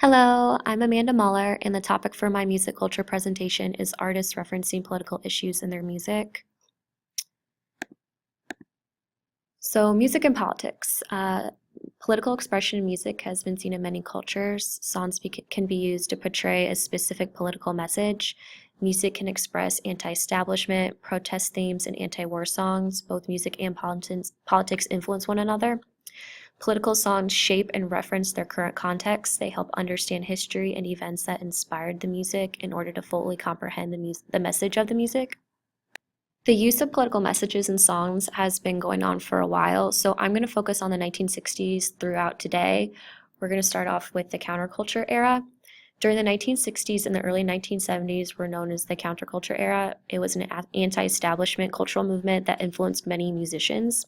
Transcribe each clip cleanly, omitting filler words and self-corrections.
Hello, I'm Amanda Muller, and the topic for my music culture presentation is artists referencing political issues in their music. So, music and politics. Political expression in music has been seen in many cultures. Can be used to portray a specific political message. Music can express anti-establishment, protest themes, and anti-war songs. Both music and politics influence one another. Political songs shape and reference their current context. They help understand history and events that inspired the music in order to fully comprehend the message of the music. The use of political messages in songs has been going on for a while, so I'm going to focus on the 1960s throughout today. We're going to start off with the counterculture era. During the 1960s and the early 1970s were known as the counterculture era. It was an anti-establishment cultural movement that influenced many musicians.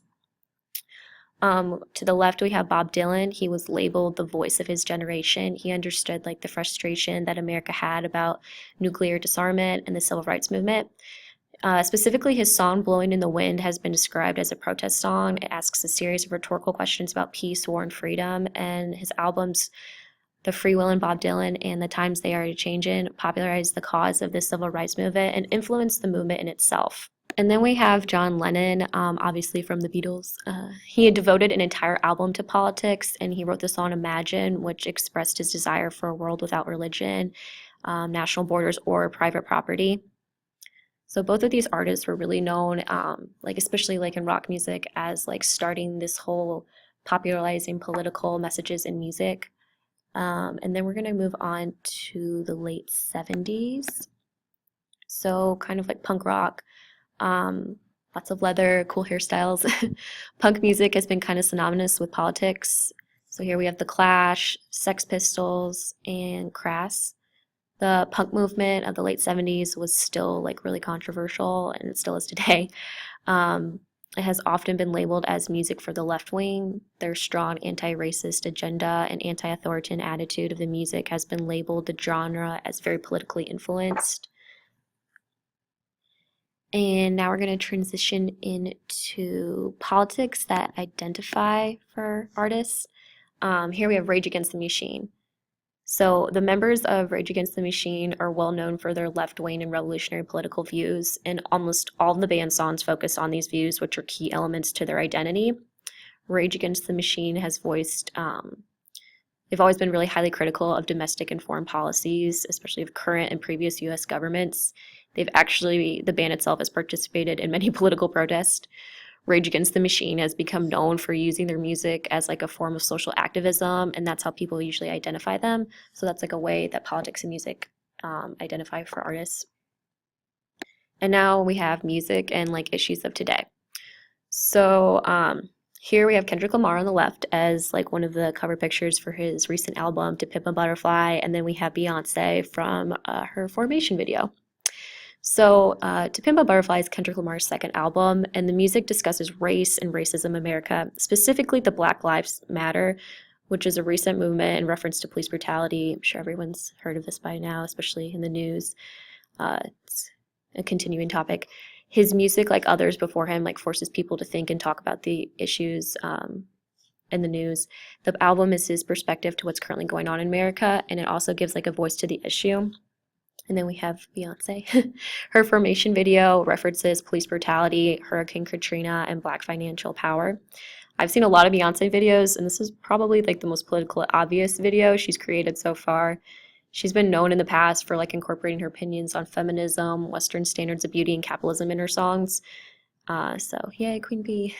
To the left, we have Bob Dylan. He was labeled the voice of his generation. He understood the frustration that America had about nuclear disarmament and the civil rights movement. Specifically, his song "Blowing in the Wind" has been described as a protest song. It asks a series of rhetorical questions about peace, war, and freedom. And his albums, The Free Will and Bob Dylan and The Times They Are Changin', popularized the cause of the civil rights movement and influenced the movement in itself. And then we have John Lennon, obviously from the Beatles. He had devoted an entire album to politics, and he wrote the song "Imagine," which expressed his desire for a world without religion, national borders, or private property. So both of these artists were really known, especially in rock music, as starting this whole popularizing political messages in music. And then we're going to move on to the late 70s. So kind of like punk rock. Lots of leather, cool hairstyles. Punk music has been kind of synonymous with politics. So here we have The Clash, Sex Pistols, and Crass. The punk movement of the late 70s was still really controversial, and it still is today. It has often been labeled as music for the left wing. Their strong anti-racist agenda and anti-authoritarian attitude of the music has been labeled the genre as very politically influenced. And now we're going to transition into politics that identify for artists. Here we have Rage Against the Machine. So the members of Rage Against the Machine are well known for their left-wing and revolutionary political views, and almost all of the band's songs focus on these views, which are key elements to their identity. Rage Against the Machine has voiced, they've always been really highly critical of domestic and foreign policies, especially of current and previous U.S. governments. The band itself has participated in many political protests. Rage Against the Machine has become known for using their music as a form of social activism, and that's how people usually identify them. So that's a way that politics and music identify for artists. And now we have music and issues of today. So here we have Kendrick Lamar on the left as one of the cover pictures for his recent album To Pimp a Butterfly, and then we have Beyonce from her Formation video. So To Pimp a Butterfly is Kendrick Lamar's second album, and the music discusses race and racism in America, specifically the Black Lives Matter, which is a recent movement in reference to police brutality. I'm sure everyone's heard of this by now, especially in the news. It's a continuing topic. His music, like others before him, forces people to think and talk about the issues in the news. The album is his perspective to what's currently going on in America, and it also gives a voice to the issue. And then we have Beyonce. Her Formation video references police brutality, Hurricane Katrina, and Black financial power. I've seen a lot of Beyonce videos, and this is probably the most politically obvious video she's created so far. She's been known in the past for incorporating her opinions on feminism, Western standards of beauty, and capitalism in her songs. So yay, Queen Bee.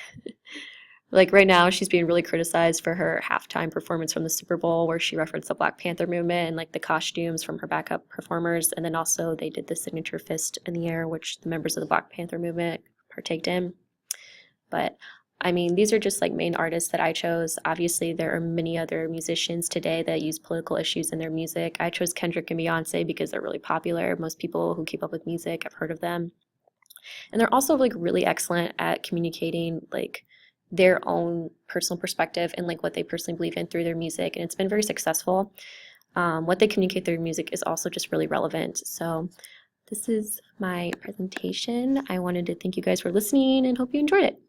Right now, she's being really criticized for her halftime performance from the Super Bowl, where she referenced the Black Panther movement and the costumes from her backup performers. And then also they did the signature fist in the air, which the members of the Black Panther movement partaked in. But I mean, these are just main artists that I chose. Obviously, there are many other musicians today that use political issues in their music. I chose Kendrick and Beyonce because they're really popular. Most people who keep up with music have heard of them. And they're also really excellent at communicating their own personal perspective and what they personally believe in through their music, and it's been very successful. What they communicate through music is also just really relevant. So this is my presentation. I wanted to thank you guys for listening and hope you enjoyed it.